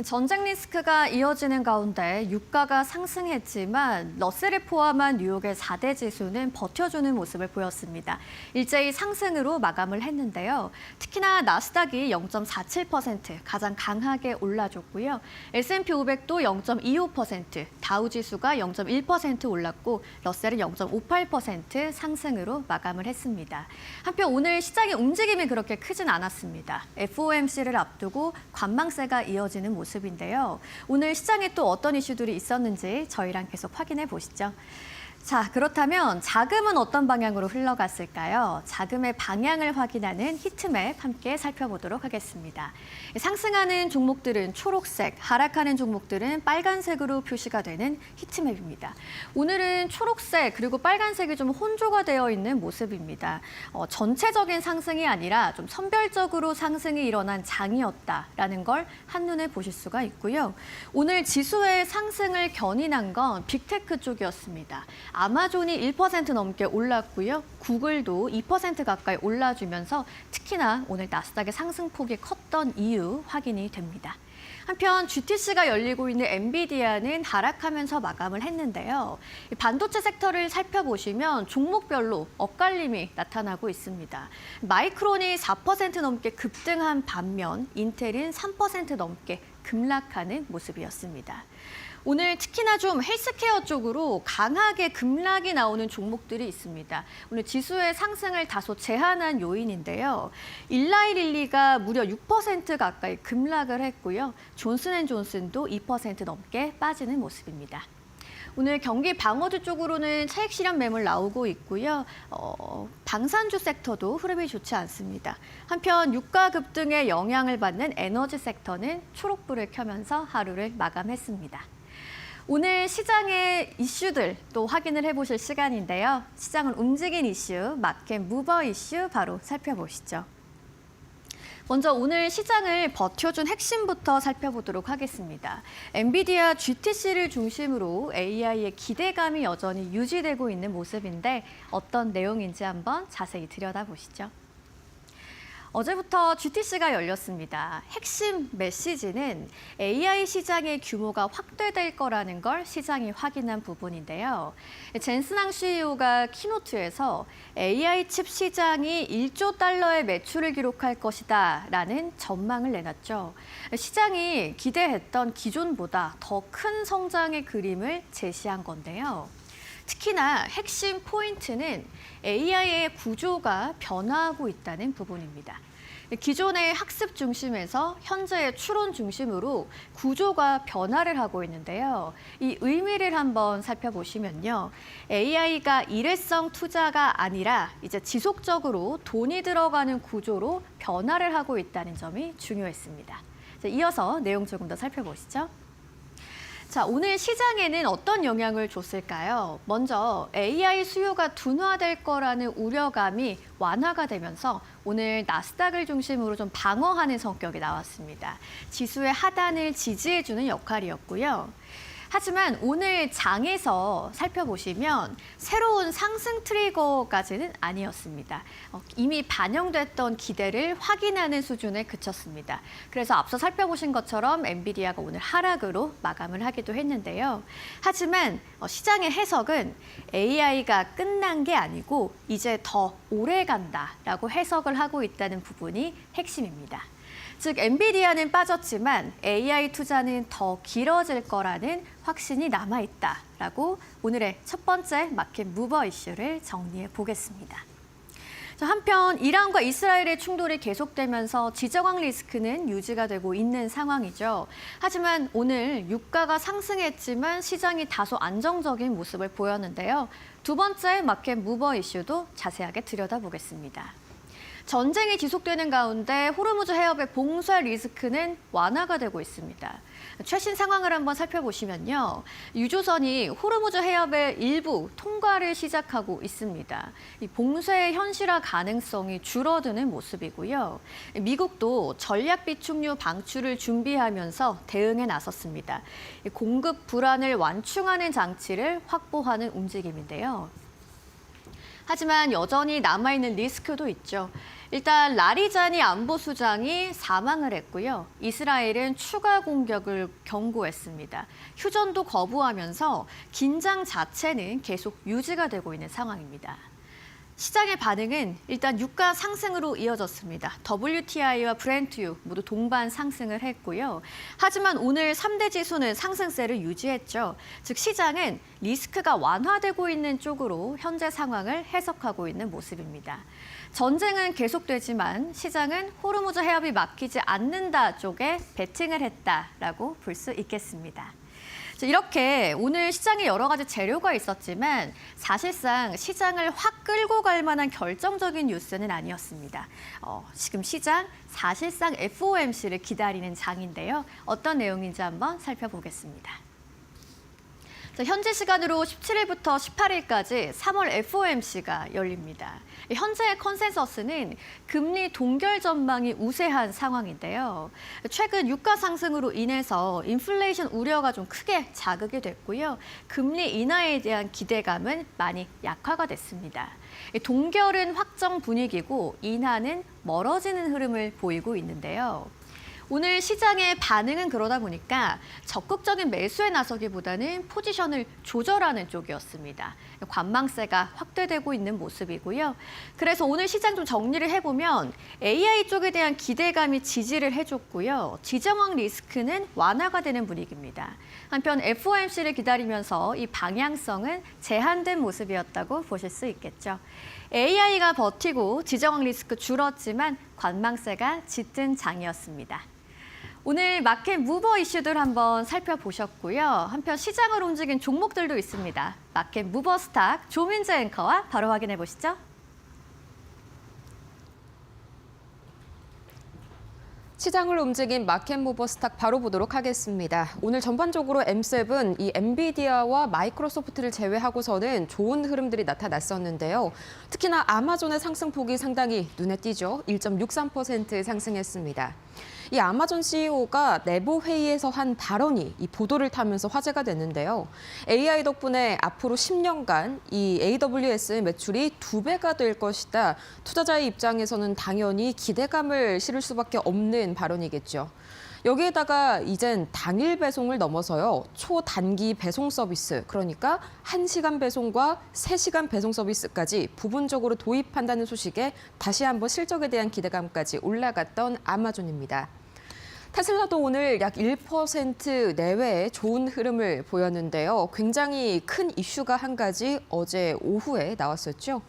전쟁 리스크가 이어지는 가운데 유가가 상승했지만 러셀을 포함한 뉴욕의 4대 지수는 버텨주는 모습을 보였습니다. 일제히 상승으로 마감을 했는데요. 특히나 나스닥이 0.47% 가장 강하게 올라줬고요. S&P 500도 0.25%, 다우 지수가 0.1% 올랐고 러셀은 0.58% 상승으로 마감을 했습니다. 한편 오늘 시장의 움직임이 그렇게 크진 않았습니다. FOMC를 앞두고 관망세가 이어지는 모습인데요. 오늘 시장에 또 어떤 이슈들이 있었는지 저희랑 계속 확인해 보시죠. 자, 그렇다면 자금은 어떤 방향으로 흘러갔을까요? 자금의 방향을 확인하는 히트맵 함께 살펴보도록 하겠습니다. 상승하는 종목들은 초록색, 하락하는 종목들은 빨간색으로 표시가 되는 히트맵입니다. 오늘은 초록색 그리고 빨간색이 좀 혼조가 되어 있는 모습입니다. 전체적인 상승이 아니라 좀 선별적으로 상승이 일어난 장이었다라는 걸 한눈에 보실 수가 있고요. 오늘 지수의 상승을 견인한 건 빅테크 쪽이었습니다. 아마존이 1% 넘게 올랐고요. 구글도 2% 가까이 올라주면서 특히나 오늘 나스닥의 상승폭이 컸던 이유 확인이 됩니다. 한편 GTC가 열리고 있는 엔비디아는 하락하면서 마감을 했는데요. 반도체 섹터를 살펴보시면 종목별로 엇갈림이 나타나고 있습니다. 마이크론이 4% 넘게 급등한 반면 인텔은 3% 넘게 급락하는 모습이었습니다. 오늘 특히나 좀 헬스케어 쪽으로 강하게 급락이 나오는 종목들이 있습니다. 오늘 지수의 상승을 다소 제한한 요인인데요. 일라이릴리가 무려 6% 가까이 급락을 했고요. 존슨앤존슨도 2% 넘게 빠지는 모습입니다. 오늘 경기 방어주 쪽으로는 차익 실현 매물 나오고 있고요. 방산주 섹터도 흐름이 좋지 않습니다. 한편 유가 급등의 영향을 받는 에너지 섹터는 초록불을 켜면서 하루를 마감했습니다. 오늘 시장의 이슈들 또 확인을 해보실 시간인데요. 시장을 움직인 이슈, 마켓 무버 이슈 바로 살펴보시죠. 먼저 오늘 시장을 버텨준 핵심부터 살펴보도록 하겠습니다. 엔비디아 GTC를 중심으로 AI의 기대감이 여전히 유지되고 있는 모습인데 어떤 내용인지 한번 자세히 들여다보시죠. 어제부터 GTC가 열렸습니다. 핵심 메시지는 AI 시장의 규모가 확대될 거라는 걸 시장이 확인한 부분인데요. 젠슨항 CEO가 키노트에서 AI 칩 시장이 1조 달러의 매출을 기록할 것이다 라는 전망을 내놨죠. 시장이 기대했던 기존보다 더 큰 성장의 그림을 제시한 건데요. 특히나 핵심 포인트는 AI의 구조가 변화하고 있다는 부분입니다. 기존의 학습 중심에서 현재의 추론 중심으로 구조가 변화를 하고 있는데요. 이 의미를 한번 살펴보시면요. AI가 일회성 투자가 아니라 이제 지속적으로 돈이 들어가는 구조로 변화를 하고 있다는 점이 중요했습니다. 이어서 내용 조금 더 살펴보시죠. 자, 오늘 시장에는 어떤 영향을 줬을까요? 먼저 AI 수요가 둔화될 거라는 우려감이 완화가 되면서 오늘 나스닥을 중심으로 좀 방어하는 성격이 나왔습니다. 지수의 하단을 지지해주는 역할이었고요. 하지만 오늘 장에서 살펴보시면 새로운 상승 트리거까지는 아니었습니다. 이미 반영됐던 기대를 확인하는 수준에 그쳤습니다. 그래서 앞서 살펴보신 것처럼 엔비디아가 오늘 하락으로 마감을 하기도 했는데요. 하지만 시장의 해석은 AI가 끝난 게 아니고 이제 더 오래 간다라고 해석을 하고 있다는 부분이 핵심입니다. 즉 엔비디아는 빠졌지만 AI 투자는 더 길어질 거라는 확신이 남아있다라고 오늘의 첫 번째 마켓 무버 이슈를 정리해 보겠습니다. 한편 이란과 이스라엘의 충돌이 계속되면서 지정학 리스크는 유지가 되고 있는 상황이죠. 하지만 오늘 유가가 상승했지만 시장이 다소 안정적인 모습을 보였는데요. 두 번째 마켓 무버 이슈도 자세하게 들여다보겠습니다. 전쟁이 지속되는 가운데 호르무즈 해협의 봉쇄 리스크는 완화가 되고 있습니다. 최신 상황을 한번 살펴보시면요. 유조선이 호르무즈 해협의 일부 통과를 시작하고 있습니다. 이 봉쇄의 현실화 가능성이 줄어드는 모습이고요. 미국도 전략 비축유 방출을 준비하면서 대응에 나섰습니다. 공급 불안을 완충하는 장치를 확보하는 움직임인데요. 하지만 여전히 남아있는 리스크도 있죠. 일단 라리자니 안보수장이 사망을 했고요. 이스라엘은 추가 공격을 경고했습니다. 휴전도 거부하면서 긴장 자체는 계속 유지가 되고 있는 상황입니다. 시장의 반응은 일단 유가 상승으로 이어졌습니다. WTI와 브렌트유 모두 동반 상승을 했고요. 하지만 오늘 3대 지수는 상승세를 유지했죠. 즉 시장은 리스크가 완화되고 있는 쪽으로 현재 상황을 해석하고 있는 모습입니다. 전쟁은 계속되지만 시장은 호르무즈 해협이 막히지 않는다 쪽에 베팅을 했다라고 볼 수 있겠습니다. 이렇게 오늘 시장에 여러 가지 재료가 있었지만 사실상 시장을 확 끌고 갈 만한 결정적인 뉴스는 아니었습니다. 지금 시장 사실상 FOMC를 기다리는 장인데요. 어떤 내용인지 한번 살펴보겠습니다. 현지 시간으로 17일부터 18일까지 3월 FOMC가 열립니다. 현재의 컨센서스는 금리 동결 전망이 우세한 상황인데요. 최근 유가 상승으로 인해서 인플레이션 우려가 좀 크게 자극이 됐고요. 금리 인하에 대한 기대감은 많이 약화가 됐습니다. 동결은 확정 분위기고 인하는 멀어지는 흐름을 보이고 있는데요. 오늘 시장의 반응은 그러다 보니까 적극적인 매수에 나서기보다는 포지션을 조절하는 쪽이었습니다. 관망세가 확대되고 있는 모습이고요. 그래서 오늘 시장 좀 정리를 해보면 AI 쪽에 대한 기대감이 지지를 해줬고요. 지정학 리스크는 완화가 되는 분위기입니다. 한편 FOMC를 기다리면서 이 방향성은 제한된 모습이었다고 보실 수 있겠죠. AI가 버티고 지정학 리스크 줄었지만 관망세가 짙은 장이었습니다. 오늘 마켓 무버 이슈들 한번 살펴보셨고요. 한편 시장을 움직인 종목들도 있습니다. 마켓 무버 스탁 조민재 앵커와 바로 확인해 보시죠. 시장을 움직인 마켓 무버 스탁 바로 보도록 하겠습니다. 오늘 전반적으로 M7, 이 엔비디아와 마이크로소프트를 제외하고서는 좋은 흐름들이 나타났었는데요. 특히나 아마존의 상승폭이 상당히 눈에 띄죠. 1.63% 상승했습니다. 이 아마존 CEO가 내부 회의에서 한 발언이 이 보도를 타면서 화제가 됐는데요. AI 덕분에 앞으로 10년간 이 AWS 매출이 2배가 될 것이다. 투자자의 입장에서는 당연히 기대감을 실을 수밖에 없는 발언이겠죠. 여기에다가 이젠 당일 배송을 넘어서요. 초단기 배송 서비스, 그러니까 1시간 배송과 3시간 배송 서비스까지 부분적으로 도입한다는 소식에 다시 한번 실적에 대한 기대감까지 올라갔던 아마존입니다. 테슬라도 오늘 약 1% 내외의 좋은 흐름을 보였는데요. 굉장히 큰 이슈가 한 가지 어제 오후에 나왔었죠.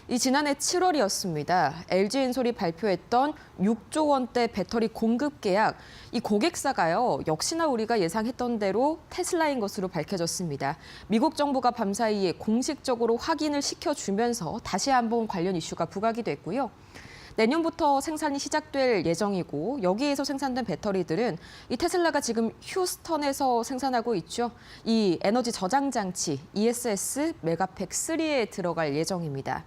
이 지난해 7월이었습니다. LG엔솔이 발표했던 6조 원대 배터리 공급 계약, 이 고객사가요, 역시나 우리가 예상했던 대로 테슬라인 것으로 밝혀졌습니다. 미국 정부가 밤 사이에 공식적으로 확인을 시켜주면서 다시 한번 관련 이슈가 부각이 됐고요. 내년부터 생산이 시작될 예정이고 여기에서 생산된 배터리들은 이 테슬라가 지금 휴스턴에서 생산하고 있죠. 이 에너지 저장 장치 ESS 메가팩 3에 들어갈 예정입니다.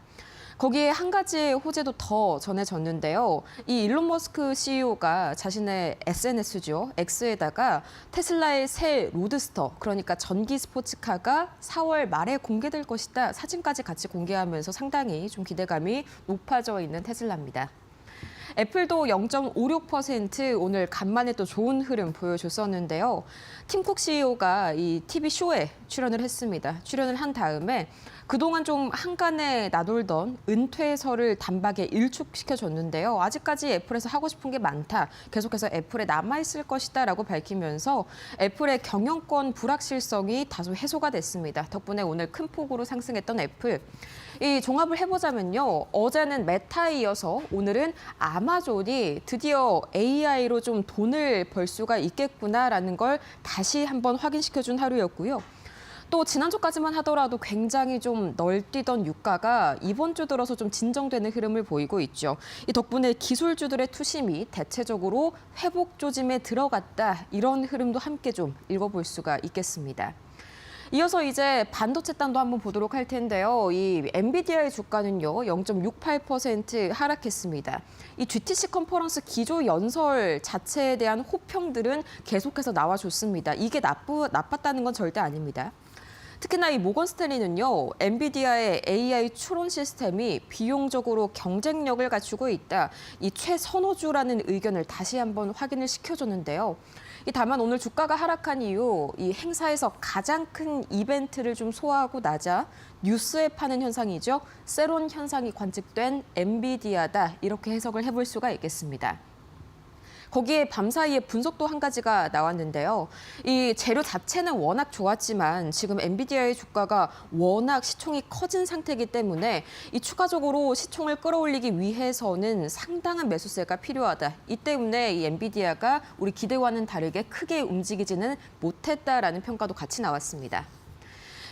거기에 한 가지의 호재도 더 전해졌는데요. 이 일론 머스크 CEO가 자신의 SNS죠. X에다가 테슬라의 새 로드스터, 그러니까 전기 스포츠카가 4월 말에 공개될 것이다. 사진까지 같이 공개하면서 상당히 좀 기대감이 높아져 있는 테슬라입니다. 애플도 0.56% 오늘 간만에 또 좋은 흐름 보여줬었는데요. 팀쿡 CEO가 이 TV 쇼에 출연을 했습니다. 출연을 한 다음에 그동안 좀 한간에 나돌던 은퇴설을 단박에 일축시켜줬는데요. 아직까지 애플에서 하고 싶은 게 많다. 계속해서 애플에 남아있을 것이다라고 밝히면서 애플의 경영권 불확실성이 다소 해소가 됐습니다. 덕분에 오늘 큰 폭으로 상승했던 애플. 이 종합을 해보자면요. 어제는 메타에 이어서 오늘은 아마존이 드디어 AI로 좀 돈을 벌 수가 있겠구나라는 걸 다시 한번 확인시켜준 하루였고요. 또 지난주까지만 하더라도 굉장히 좀 널뛰던 유가가 이번 주 들어서 좀 진정되는 흐름을 보이고 있죠. 이 덕분에 기술주들의 투심이 대체적으로 회복 조짐에 들어갔다. 이런 흐름도 함께 좀 읽어볼 수가 있겠습니다. 이어서 이제 반도체 단도 한번 보도록 할 텐데요. 이 엔비디아의 주가는요, 0.68% 하락했습니다. 이 GTC 컨퍼런스 기조 연설 자체에 대한 호평들은 계속해서 나와줬습니다. 이게 나빴다는 건 절대 아닙니다. 특히나 이 모건 스탠리는요, 엔비디아의 AI 추론 시스템이 비용적으로 경쟁력을 갖추고 있다. 이 최선호주라는 의견을 다시 한번 확인을 시켜줬는데요. 다만 오늘 주가가 하락한 이후 이 행사에서 가장 큰 이벤트를 좀 소화하고 나자 뉴스에 파는 현상이죠. 세론 현상이 관측된 엔비디아다. 이렇게 해석을 해볼 수가 있겠습니다. 거기에 밤사이에 분석도 한 가지가 나왔는데요. 이 재료 자체는 워낙 좋았지만 지금 엔비디아의 주가가 워낙 시총이 커진 상태이기 때문에 이 추가적으로 시총을 끌어올리기 위해서는 상당한 매수세가 필요하다. 이 때문에 이 엔비디아가 우리 기대와는 다르게 크게 움직이지는 못했다라는 평가도 같이 나왔습니다.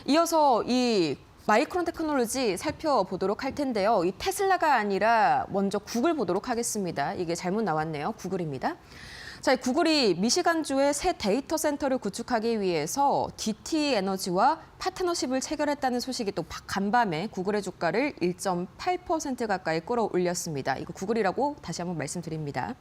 이어서 이 마이크론 테크놀로지 살펴보도록 할 텐데요. 이 테슬라가 아니라 먼저 구글 보도록 하겠습니다. 이게 잘못 나왔네요. 구글입니다. 자, 이 구글이 미시간주에 새 데이터 센터를 구축하기 위해서 DT 에너지와 파트너십을 체결했다는 소식이 또 간밤에 구글의 주가를 1.8% 가까이 끌어올렸습니다. 이거 구글이라고 다시 한번 말씀드립니다.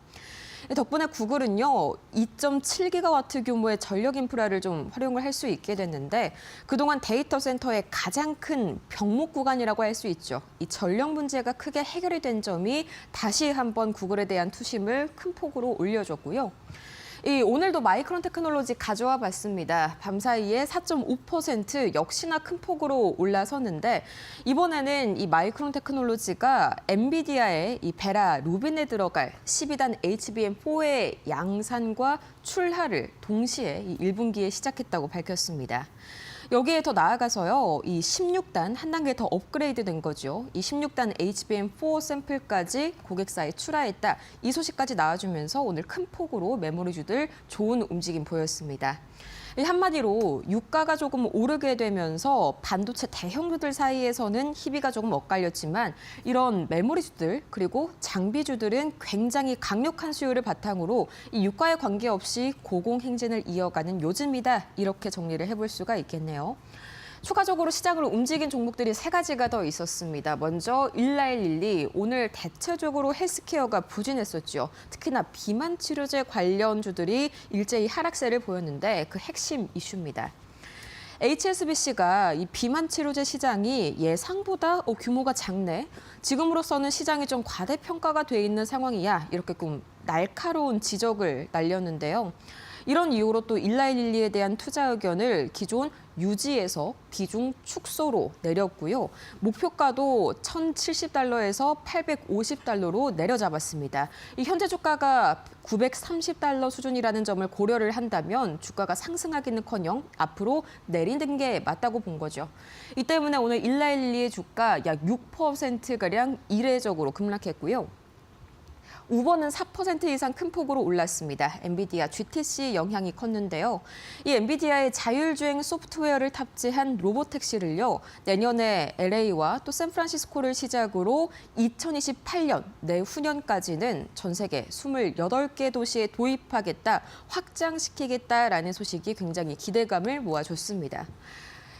덕분에 구글은요, 2.7기가와트 규모의 전력 인프라를 좀 활용을 할 수 있게 됐는데 그동안 데이터 센터의 가장 큰 병목 구간이라고 할 수 있죠. 이 전력 문제가 크게 해결이 된 점이 다시 한번 구글에 대한 투심을 큰 폭으로 올려줬고요. 오늘도 마이크론 테크놀로지 가져와 봤습니다. 밤사이에 4.5% 역시나 큰 폭으로 올라섰는데 이번에는 이 마이크론 테크놀로지가 엔비디아의 이 베라 루빈에 들어갈 12단 HBM4의 양산과 출하를 동시에 이 1분기에 시작했다고 밝혔습니다. 여기에 더 나아가서요, 이 16단 한 단계 더 업그레이드 된 거죠. 이 16단 HBM4 샘플까지 고객사에 출하했다. 이 소식까지 나와주면서 오늘 큰 폭으로 메모리주들 좋은 움직임 보였습니다. 한마디로 유가가 조금 오르게 되면서 반도체 대형주들 사이에서는 희비가 조금 엇갈렸지만 이런 메모리주들 그리고 장비주들은 굉장히 강력한 수요를 바탕으로 이 유가에 관계없이 고공행진을 이어가는 요즘이다. 이렇게 정리를 해볼 수가 있겠네요. 추가적으로 시장을 움직인 종목들이 세 가지가 더 있었습니다. 먼저 1112, 오늘 대체적으로 헬스케어가 부진했었죠. 특히나 비만 치료제 관련주들이 일제히 하락세를 보였는데 그 핵심 이슈입니다. HSBC가 이 비만 치료제 시장이 예상보다 규모가 작네. 지금으로서는 시장이 좀 과대평가가 돼 있는 상황이야. 이렇게 좀 날카로운 지적을 날렸는데요. 이런 이유로 또 1112에 대한 투자 의견을 기존 유지에서 비중 축소로 내렸고요. 목표가도 1,070달러에서 850달러로 내려잡았습니다. 이 현재 주가가 930달러 수준이라는 점을 고려를 한다면 주가가 상승하기는커녕 앞으로 내리는 게 맞다고 본 거죠. 이 때문에 오늘 1112의 주가 약 6%가량 이례적으로 급락했고요. 우버는 4% 이상 큰 폭으로 올랐습니다. 엔비디아 GTC 영향이 컸는데요. 이 엔비디아의 자율주행 소프트웨어를 탑재한 로보택시를요, 내년에 LA와 또 샌프란시스코를 시작으로 2028년 내후년까지는 전 세계 28개 도시에 도입하겠다, 확장시키겠다라는 소식이 굉장히 기대감을 모아줬습니다.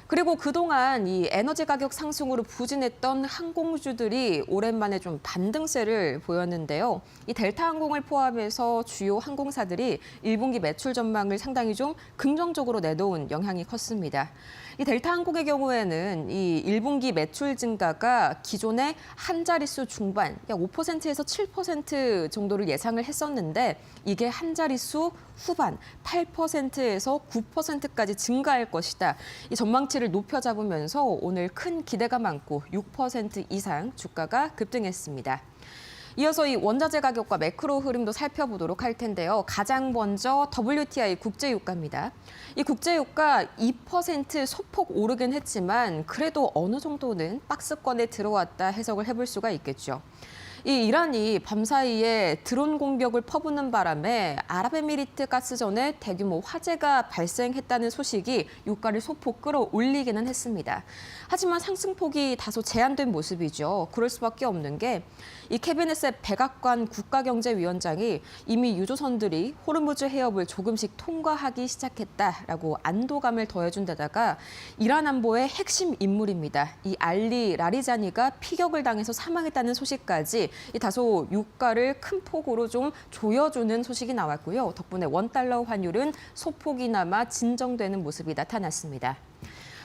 그리고 그동안 이 에너지 가격 상승으로 부진했던 항공주들이 오랜만에 좀 반등세를 보였는데요. 이 델타항공을 포함해서 주요 항공사들이 1분기 매출 전망을 상당히 좀 긍정적으로 내놓은 영향이 컸습니다. 이 델타항공의 경우에는 이 1분기 매출 증가가 기존의 한 자릿수 중반, 약 5%에서 7% 정도를 예상을 했었는데 이게 한 자릿수 후반 8%에서 9%까지 증가할 것이다. 이 전망치를 높여 잡으면서 오늘 큰 기대가 많고 6% 이상 주가가 급등했습니다. 이어서 이 원자재 가격과 매크로 흐름도 살펴보도록 할 텐데요. 가장 먼저 WTI 국제유가입니다. 이 국제유가 2% 소폭 오르긴 했지만 그래도 어느 정도는 박스권에 들어왔다 해석을 해볼 수가 있겠죠. 이 이란이 밤사이에 드론 공격을 퍼부는 바람에 아랍에미리트 가스전에 대규모 화재가 발생했다는 소식이 유가를 소폭 끌어올리기는 했습니다. 하지만 상승폭이 다소 제한된 모습이죠. 그럴 수밖에 없는 게 이 캐비넷의 백악관 국가경제위원장이 이미 유조선들이 호르무즈 해협을 조금씩 통과하기 시작했다라고 안도감을 더해준 데다가 이란 안보의 핵심 인물입니다. 이 알리 라리자니가 피격을 당해서 사망했다는 소식까지 이 다소 유가를 큰 폭으로 좀 조여주는 소식이 나왔고요. 덕분에 원달러 환율은 소폭이나마 진정되는 모습이 나타났습니다.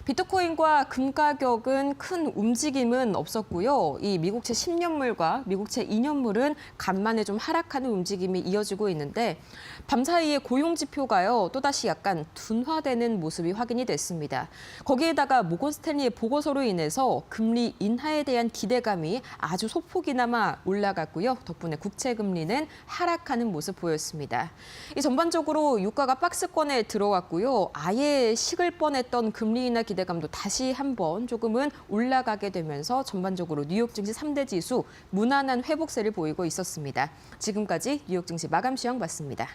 비트코인과 금 가격은 큰 움직임은 없었고요. 이 미국채 10년물과 미국채 2년물은 간만에 좀 하락하는 움직임이 이어지고 있는데 밤사이에 고용 지표가요. 또다시 약간 둔화되는 모습이 확인이 됐습니다. 거기에다가 모건 스탠리의 보고서로 인해서 금리 인하에 대한 기대감이 아주 소폭이나마 올라갔고요. 덕분에 국채 금리는 하락하는 모습 보였습니다. 이 전반적으로 유가가 박스권에 들어왔고요. 아예 식을 뻔했던 금리 인하 기대감도 다시 한번 조금은 올라가게 되면서 전반적으로 뉴욕 증시 3대 지수 무난한 회복세를 보이고 있었습니다. 지금까지 뉴욕 증시 마감 시황 봤습니다.